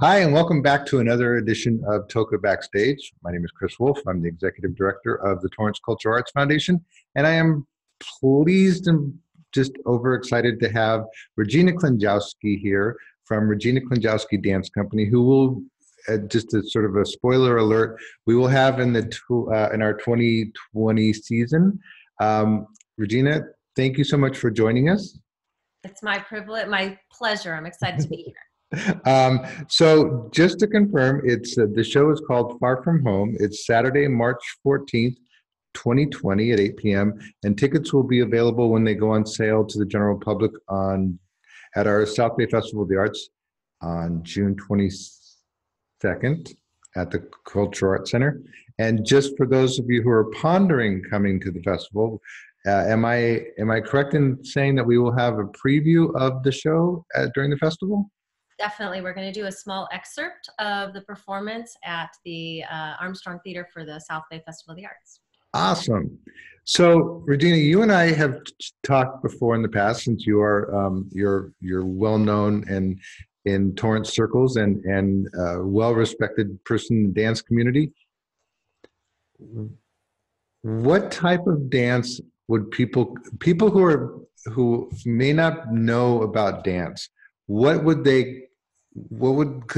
Hi, and welcome back to another edition of TOCA Backstage. My name is Chris Wolf. I'm the Executive Director of the Torrance Cultural Arts Foundation, and I am pleased and just overexcited to have Regina Klenjoski here from Regina Klenjoski Dance Company, who will, just a sort of a spoiler alert, we will have in our 2020 season. Regina, thank you so much for joining us. It's my privilege, my pleasure. I'm excited to be here. So just to confirm, it's the show is called Far From Home. It's Saturday, March 14th, 2020 at 8 p.m. And tickets will be available when they go on sale to the general public at our South Bay Festival of the Arts on June 22nd at the Cultural Arts Center. And just for those of you who are pondering coming to the festival, am I correct in saying that we will have a preview of the show during the festival? Definitely. We're going to do a small excerpt of the performance at the Armstrong Theater for the South Bay Festival of the Arts. Awesome. So, Regina, you and I have talked before in the past, since you are you're well known and in Torrance circles and well respected person in the dance community. What type of dance would people who may not know about dance, could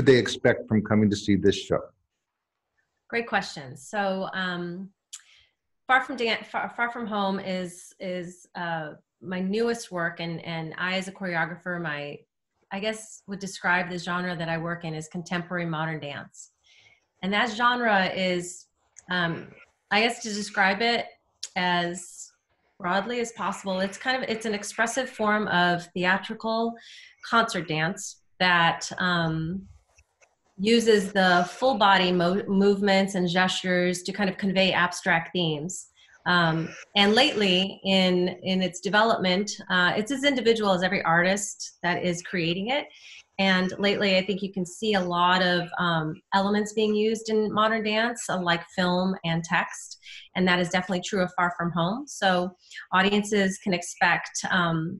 they expect from coming to see this show? Great question. So Far From Home is my newest work, and I, as a choreographer, I guess would describe the genre that I work in as contemporary modern dance. And that genre is, I guess, to describe it as broadly as possible, it's an expressive form of theatrical concert dance that uses the full body movements and gestures to kind of convey abstract themes. And lately in its development, it's as individual as every artist that is creating it. And lately, I think you can see a lot of elements being used in modern dance, like film and text. And that is definitely true of Far From Home. So audiences can expect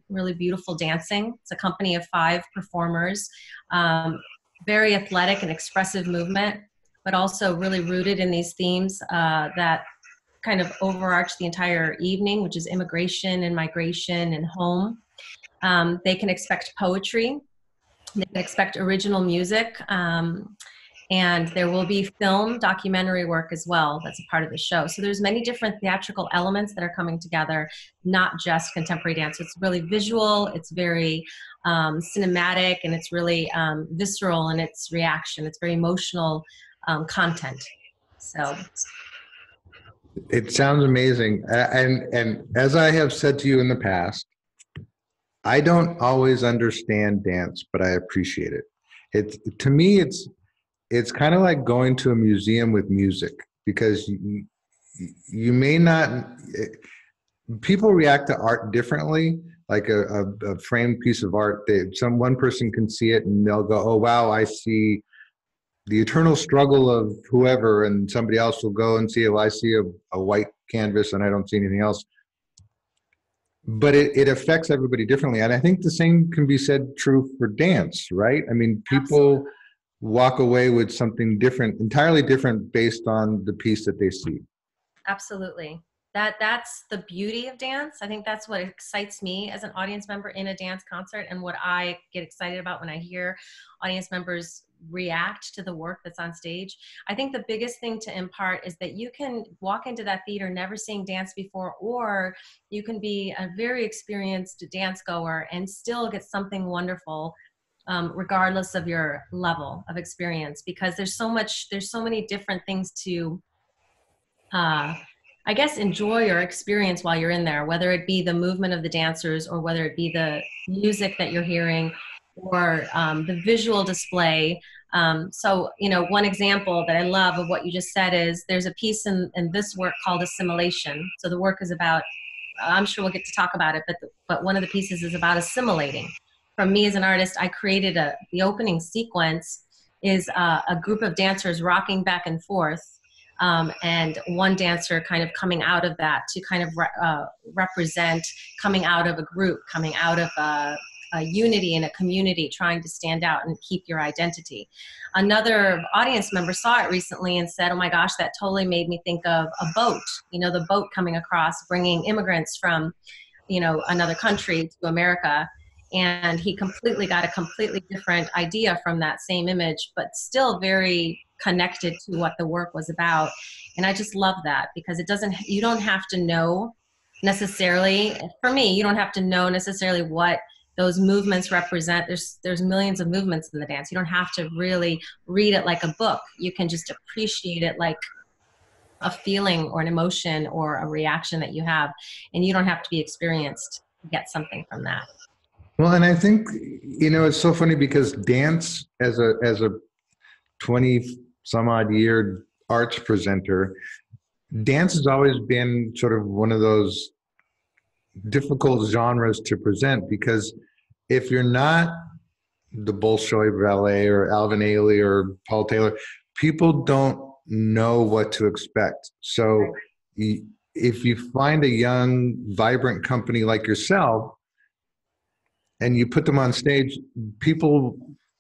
really beautiful dancing. It's a company of 5 performers, very athletic and expressive movement, but also really rooted in these themes that kind of overarch the entire evening, which is immigration and migration and home. They can expect poetry. They can expect original music, and there will be film documentary work as well that's a part of the show. So there's many different theatrical elements that are coming together, not just contemporary dance. It's really visual, it's very cinematic, and it's really visceral in its reaction. It's very emotional content. So it sounds amazing. And as I have said to you in the past, I don't always understand dance, but I appreciate it. To me, it's kind of like going to a museum with music, because you may not, people react to art differently. Like a framed piece of art, one person can see it and they'll go, oh wow, I see the eternal struggle of whoever, and somebody else will go and see, oh, I see a white canvas and I don't see anything else. But it affects everybody differently. And I think the same can be said true for dance, right? I mean, people Absolutely. Walk away with something different, entirely different, based on the piece that they see. Absolutely. That's the beauty of dance. I think that's what excites me as an audience member in a dance concert, and what I get excited about when I hear audience members react to the work that's on stage. I think the biggest thing to impart is that you can walk into that theater never seeing dance before, or you can be a very experienced dance goer and still get something wonderful, regardless of your level of experience, because there's so many different things to I guess enjoy or experience while you're in there, whether it be the movement of the dancers, or whether it be the music that you're hearing, or the visual display. So, one example that I love of what you just said is there's a piece in this work called Assimilation. So the work is about, I'm sure we'll get to talk about it, but one of the pieces is about assimilating. From me as an artist, I created the opening sequence is a group of dancers rocking back and forth. And one dancer kind of coming out of that to kind of represent coming out of a group, coming out of a unity in a community, trying to stand out and keep your identity. Another audience member saw it recently and said, oh my gosh, that totally made me think of a boat, the boat coming across, bringing immigrants from, another country to America. And he completely got a completely different idea from that same image, but still very connected to what the work was about. And I just love that, because you don't have to know necessarily, for me, you don't have to know necessarily what those movements represent. There's millions of movements in the dance. You don't have to really read it like a book. You can just appreciate it like a feeling or an emotion or a reaction that you have, and you don't have to be experienced to get something from that. Well, and I think, it's so funny because dance as a 20 some odd year arts presenter, dance has always been sort of one of those difficult genres to present, because if you're not the Bolshoi Ballet or Alvin Ailey or Paul Taylor, people don't know what to expect. So if you find a young, vibrant company like yourself and you put them on stage, people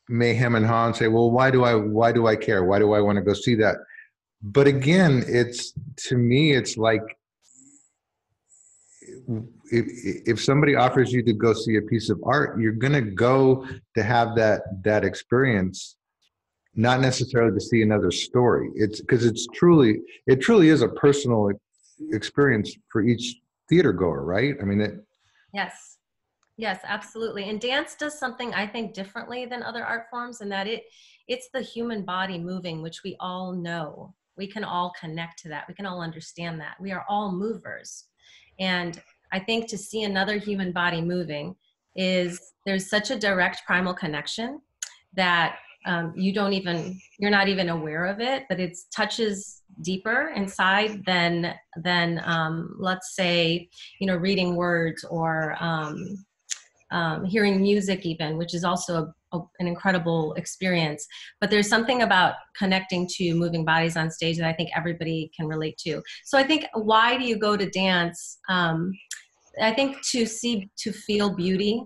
may hem and haw and say, well, why do I care? Why do I want to go see that? But again, to me, it's like, if somebody offers you to go see a piece of art, you're going to go to have that experience, not necessarily to see another story. It's because it truly is a personal experience for each theater goer, right? I mean, Yes, absolutely. And dance does something, I think, differently than other art forms, in that it's the human body moving, which we all know. We can all connect to that. We can all understand that. We are all movers. And I think to see another human body moving there's such a direct primal connection that you're not even aware of it, but it touches deeper inside than let's say, reading words or hearing music even, which is also an incredible experience. But there's something about connecting to moving bodies on stage that I think everybody can relate to. So I think, why do you go to dance? I think to feel beauty,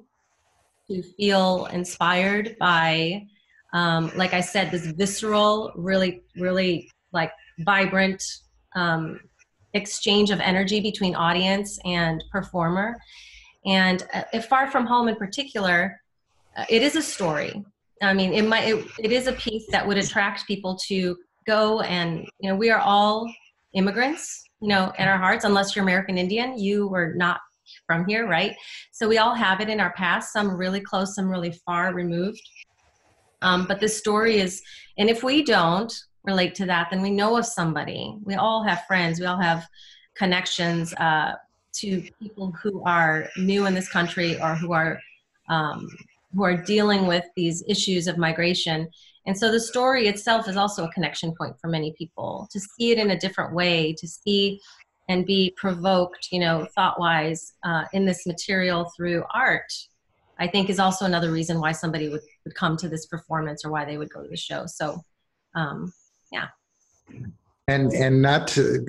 to feel inspired by, like I said, this visceral, really, really like vibrant exchange of energy between audience and performer. And Far From Home in particular, it is a story. I mean, it is a piece that would attract people to go, and we are all immigrants, in our hearts. Unless you're American Indian, you were not from here, right? So we all have it in our past, some really close, some really far removed. But this story is, and if we don't relate to that, then we know of somebody. We all have friends. We all have connections to people who are new in this country, or who are dealing with these issues of migration. And so the story itself is also a connection point for many people, to see it in a different way, to see and be provoked, thought-wise, in this material through art, I think is also another reason why somebody would come to this performance, or why they would go to the show. So, yeah. And not to,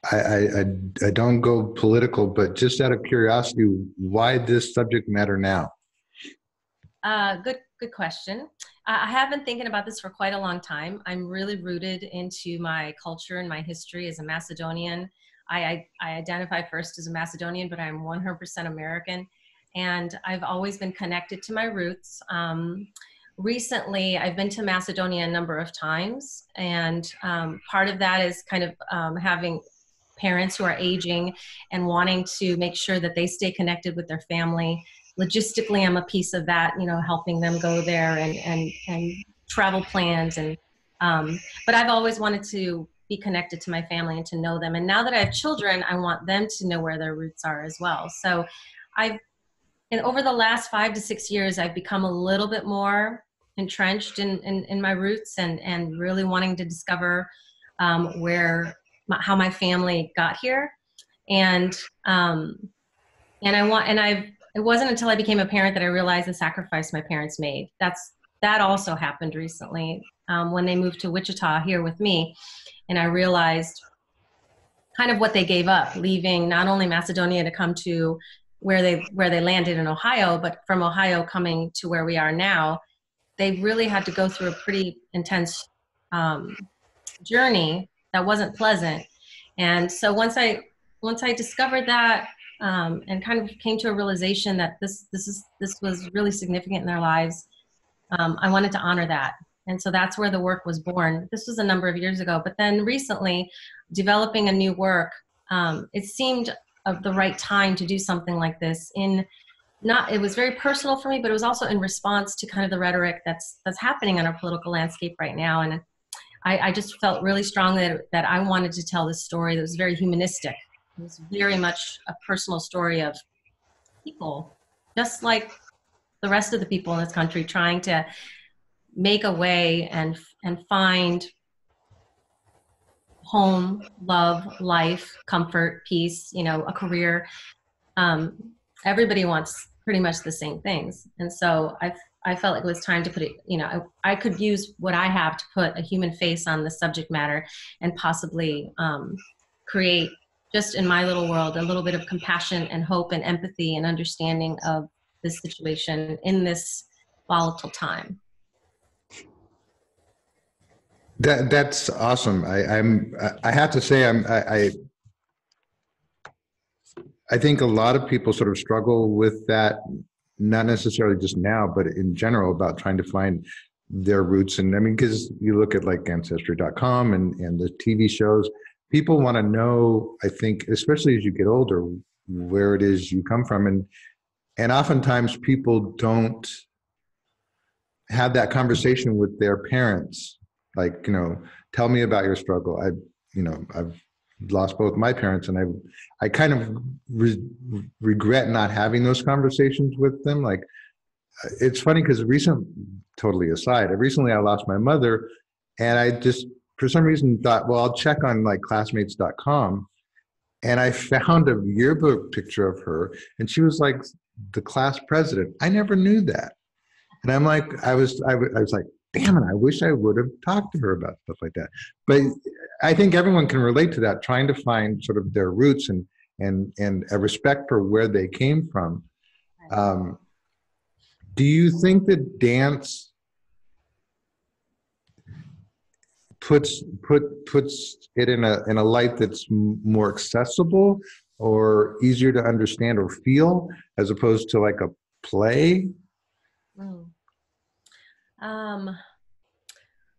I don't go political, but just out of curiosity, why this subject matter now? Good question. I have been thinking about this for quite a long time. I'm really rooted into my culture and my history as a Macedonian. I identify first as a Macedonian, but I'm 100% American. And I've always been connected to my roots. Recently, I've been to Macedonia a number of times. And part of that is kind of having parents who are aging and wanting to make sure that they stay connected with their family. Logistically, I'm a piece of that, helping them go there and travel plans. And but I've always wanted to be connected to my family and to know them. And now that I have children, I want them to know where their roots are as well. So and over the last 5 to 6 years, I've become a little bit more entrenched in my roots, and really wanting to discover how my family got here. It wasn't until I became a parent that I realized the sacrifice my parents made. That also happened recently when they moved to Wichita here with me. And I realized kind of what they gave up, leaving not only Macedonia to come to where they landed in Ohio, but from Ohio coming to where we are now, they really had to go through a pretty intense journey that wasn't pleasant. And so once I discovered that, and kind of came to a realization that this was really significant in their lives, I wanted to honor that. And so that's where the work was born. This was a number of years ago, but then recently, developing a new work, it seemed of the right time to do something like this. It was very personal for me, but it was also in response to kind of the rhetoric that's happening on our political landscape right now. And I just felt really strongly that I wanted to tell this story that was very humanistic. It was very much a personal story of people, just like the rest of the people in this country, trying to make a way and find home, love, life, comfort, peace, a career. Everybody wants pretty much the same things. And so I felt like it was time to put it, I could use what I have to put a human face on the subject matter and possibly create, just in my little world, a little bit of compassion and hope and empathy and understanding of this situation in this volatile time. That's awesome. I have to say I think a lot of people sort of struggle with that, not necessarily just now, but in general, about trying to find their roots. And I mean, because you look at like Ancestry.com and the TV shows, people want to know, I think, especially as you get older, where it is you come from. And oftentimes people don't have that conversation with their parents. Like, tell me about your struggle. I've lost both my parents, and I kind of regret not having those conversations with them. Like, it's funny because totally aside, recently I lost my mother, and I just, for some reason, thought, well, I'll check on like classmates.com, and I found a yearbook picture of her, and she was like the class president. I never knew that. And I'm like, I was like, damn it, I wish I would have talked to her about stuff like that. But I think everyone can relate to that, trying to find sort of their roots and a respect for where they came from. Do you think that dance puts it in a light that's more accessible or easier to understand or feel, as opposed to like a play?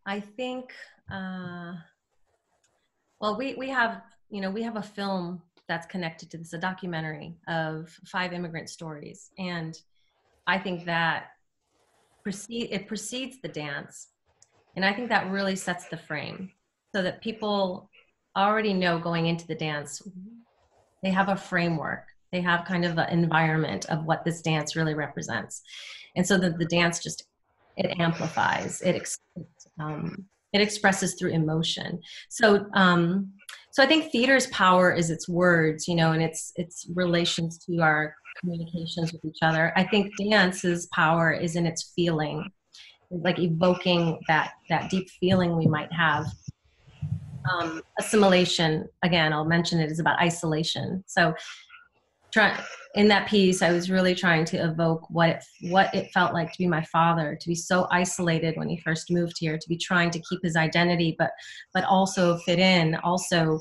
I think, well, we have a film that's connected to this, a documentary of 5 immigrant stories. And I think that it precedes the dance. And I think that really sets the frame so that people already know going into the dance, they have a framework. They have kind of an environment of what this dance really represents. And so the dance just, it amplifies, it expresses through emotion. So I think theater's power is its words, and its relations to our communications with each other. I think dance's power is in its feeling, like evoking that deep feeling we might have. Assimilation, again, I'll mention it, is about isolation. So in that piece, I was really trying to evoke what it felt like to be my father, to be so isolated when he first moved here, to be trying to keep his identity, but also fit in, also,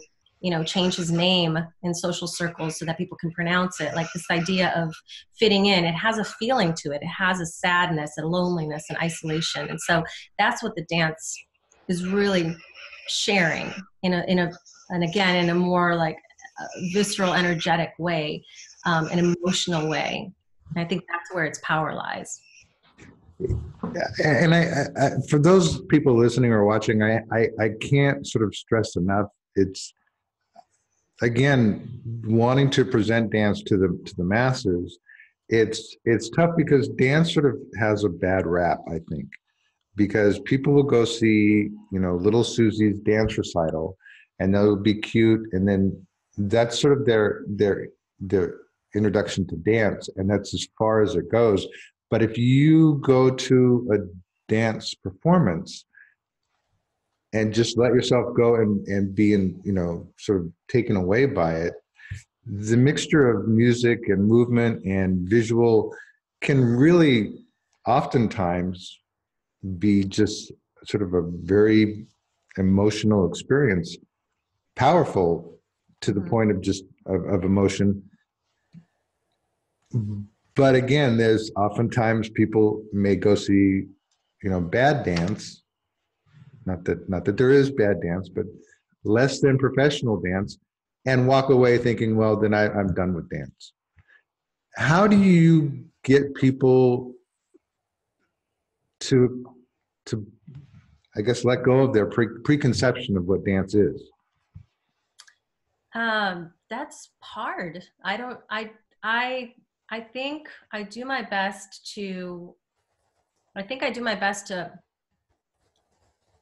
change his name in social circles so that people can pronounce it. Like this idea of fitting in, it has a feeling to it. It has a sadness, a loneliness, and isolation. And so that's what the dance is really sharing in a more like visceral, energetic way, an emotional way. And I think that's where its power lies. And I for those people listening or watching, I can't sort of stress enough. It's, again, wanting to present dance to the masses. It's tough because dance sort of has a bad rap, I think, because people will go see, little Susie's dance recital, and they'll be cute, and then that's sort of their introduction to dance, and that's as far as it goes. But if you go to a dance performance and just let yourself go and be sort of taken away by it, the mixture of music and movement and visual can really oftentimes be just sort of a very emotional experience, powerful to the point of just of emotion. But again, there's oftentimes people may go see, bad dance. Not that there is bad dance, but less than professional dance, and walk away thinking, well, then I'm done with dance. How do you get people to I guess let go of their preconception of what dance is? That's hard. I think I do my best to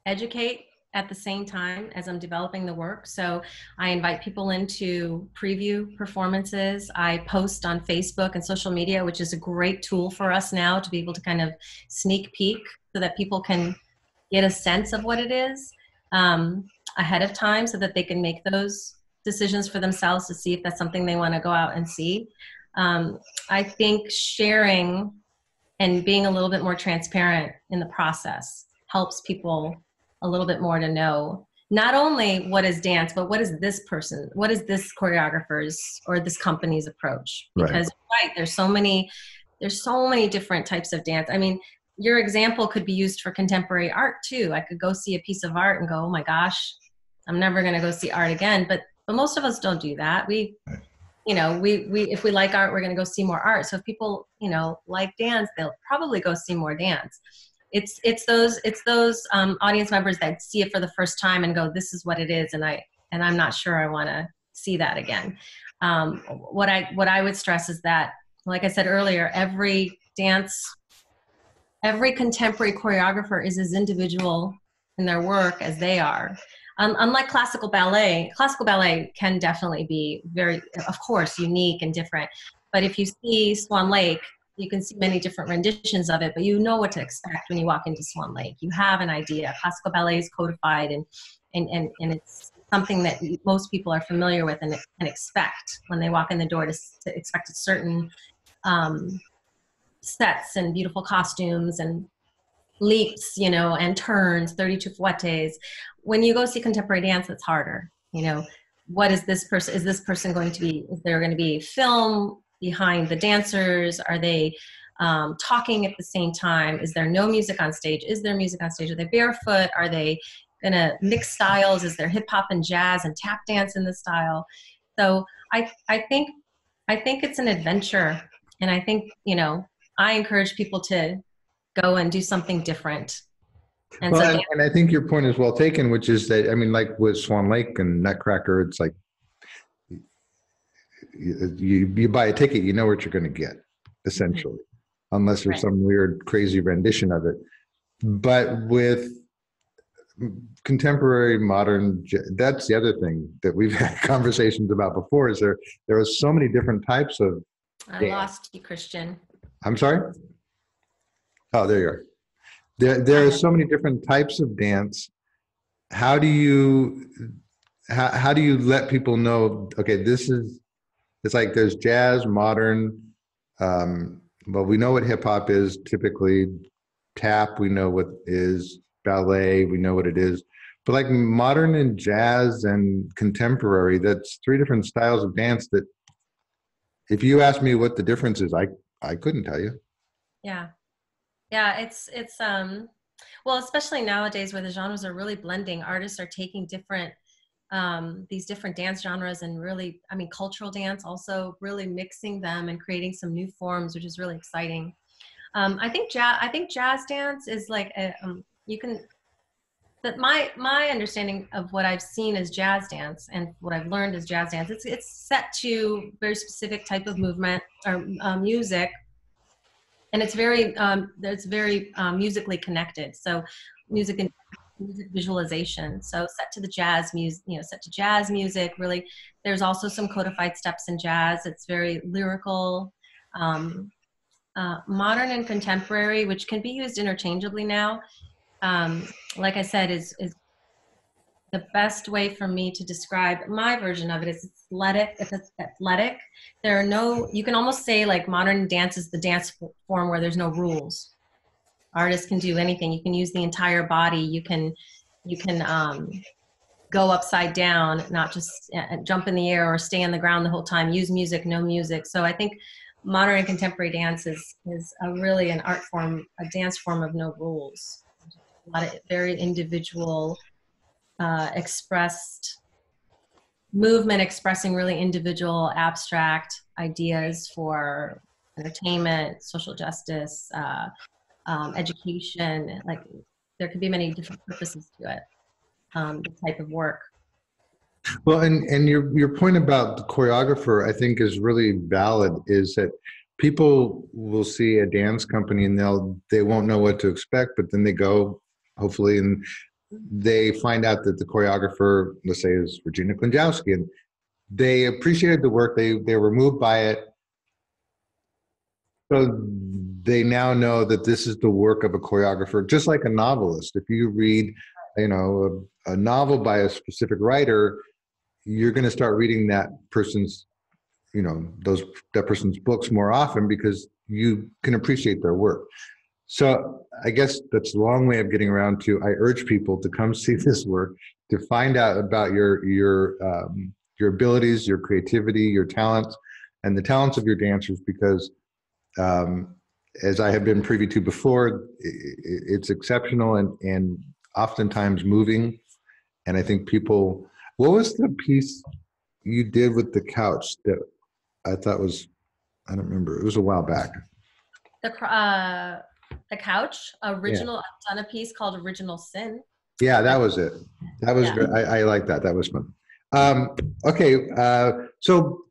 educate at the same time as I'm developing the work. So I invite people in to preview performances. I post on Facebook and social media, which is a great tool for us now to be able to kind of sneak peek so that people can get a sense of what it is ahead of time so that they can make those decisions for themselves to see if that's something they want to go out and see. I think sharing and being a little bit more transparent in the process helps people a little bit more to know not only what is dance, but what is this choreographer's or this company's approach? Because right, there's so many different types of dance. I mean, your example could be used for contemporary art too. I could go see a piece of art and go, oh my gosh, I'm never going to go see art again. But most of us don't do that. We if we like art, we're going to go see more art. So if people, like dance, they'll probably go see more dance. It's those audience members that see it for the first time and go, this is what it is, and I'm not sure I want to see that again. What I would stress is that, like I said earlier, every contemporary choreographer is as individual in their work as they are. Unlike classical ballet can definitely be very, of course, unique and different. But if you see Swan Lake, you can see many different renditions of it, but you know what to expect when you walk into Swan Lake. You have an idea. Classical ballet is codified, and it's something that most people are familiar with and expect when they walk in the door to expect a certain sets and beautiful costumes and leaps, and turns, 32 fouettes. When you go see contemporary dance, it's harder. What is this person? Is this person going to be, is there going to be film behind the dancers? Are they talking at the same time? Is there no music on stage? Is there music on stage? Are they barefoot? Are they going to mix styles? Is there hip hop and jazz and tap dance in the style? So I think it's an adventure. And I think, I encourage people to go and do something different. And and I think your point is well taken, which is that, I mean, like with Swan Lake and Nutcracker, it's like you buy a ticket, you know what you're going to get, essentially, unless there's some weird, crazy rendition of it. But with contemporary modern, that's the other thing that we've had conversations about before, is there are so many different types of I lost you, Christian. I'm sorry? Oh, there you are. There are so many different types of dance. How do you let people know, okay, it's like there's jazz, modern, well, we know what hip hop is typically, tap, we know what is ballet, we know what it is. But like modern and jazz and contemporary, that's three different styles of dance that if you ask me what the difference is, I couldn't tell you. Yeah. Yeah, it's well, especially nowadays where the genres are really blending, artists are taking these different dance genres and really, I mean, cultural dance also really mixing them and creating some new forms, which is really exciting. I think jazz dance is like but my understanding of what I've seen as jazz dance and what I've learned as jazz dance, it's set to very specific type of movement or music. And it's very musically connected. So music and music visualization. So set to jazz music. Really, there's also some codified steps in jazz. It's very lyrical, modern and contemporary, which can be used interchangeably now. Like I said, is The best way for me to describe my version of it is athletic. It's athletic. There are no, you can almost say like modern dance is the dance form where there's no rules. Artists can do anything. You can use the entire body. You can go upside down, not just jump in the air or stay on the ground the whole time. Use music, no music. So I think modern and contemporary dance is really an art form, a dance form of no rules. A lot of very individual, expressed movement, expressing really individual abstract ideas for entertainment, social justice, education. Like there could be many different purposes to it, the type of work. Well, and your point about the choreographer, I think, is really valid. Is that people will see a dance company and they won't know what to expect, but then they go, hopefully, and they find out that the choreographer, let's say, is Regina Klenjoski, and they appreciated the work. They were moved by it, so they now know that this is the work of a choreographer, just like a novelist. If you read, a novel by a specific writer, you're going to start reading that person's, that person's books more often because you can appreciate their work. So I guess that's a long way of getting around to, I urge people to come see this work, to find out about your abilities, your creativity, your talents, and the talents of your dancers, because as I have been privy to before, it's exceptional and oftentimes moving. And I think people, what was the piece you did with the couch that I thought was, I don't remember, it was a while back. The couch, original, I've done a piece called Original Sin. Yeah, that was it. That was good. I like that. That was fun. Okay, so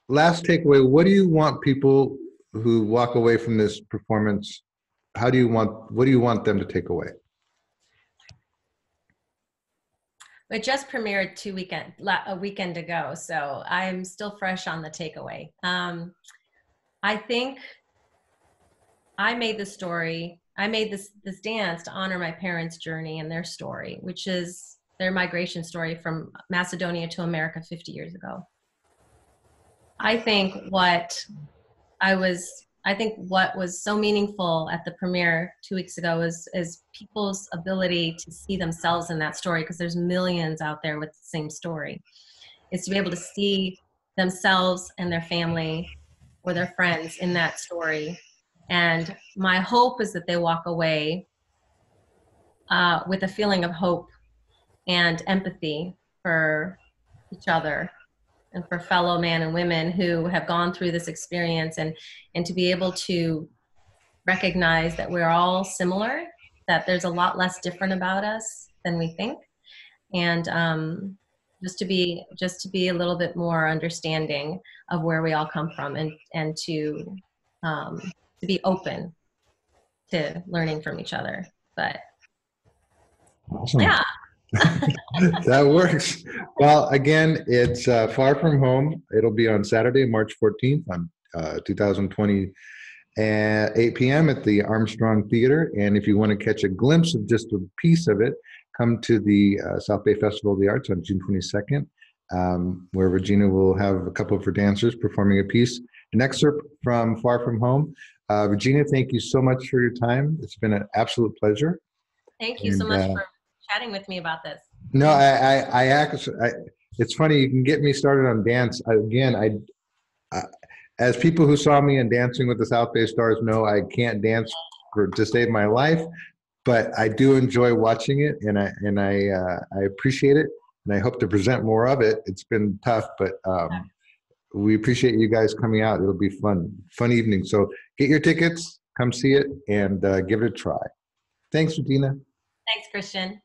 last takeaway, what do you want people who walk away from this performance, what do you want them to take away? It just premiered a weekend ago, so I'm still fresh on the takeaway. I think I made this dance to honor my parents' journey and their story, which is their migration story from Macedonia to America 50 years ago. I think what was so meaningful at the premiere 2 weeks ago is people's ability to see themselves in that story, because there's millions out there with the same story. Is to be able to see themselves and their family or their friends in that story. And my hope is that they walk away with a feeling of hope and empathy for each other and for fellow men and women who have gone through this experience, and to be able to recognize that we're all similar, that there's a lot less different about us than we think, and just to be a little bit more understanding of where we all come from, and to be open to learning from each other. But awesome. Yeah. That works. Well, again, it's Far From Home. It'll be on Saturday, March 14th on 2020 at 8 p.m. at the Armstrong Theater. And if you want to catch a glimpse of just a piece of it, come to the South Bay Festival of the Arts on June 22nd, where Regina will have a couple of her dancers performing a piece, an excerpt from Far From Home. Regina, thank you so much for your time. It's been an absolute pleasure. Thank you so much for chatting with me about this. No, it's funny, you can get me started on dance. Again, as people who saw me in Dancing with the South Bay Stars know, I can't dance to save my life, but I do enjoy watching it, and I appreciate it, and I hope to present more of it. It's been tough, but we appreciate you guys coming out. It'll be fun evening. So get your tickets, come see it, and give it a try. Thanks, Regina. Thanks, Christian.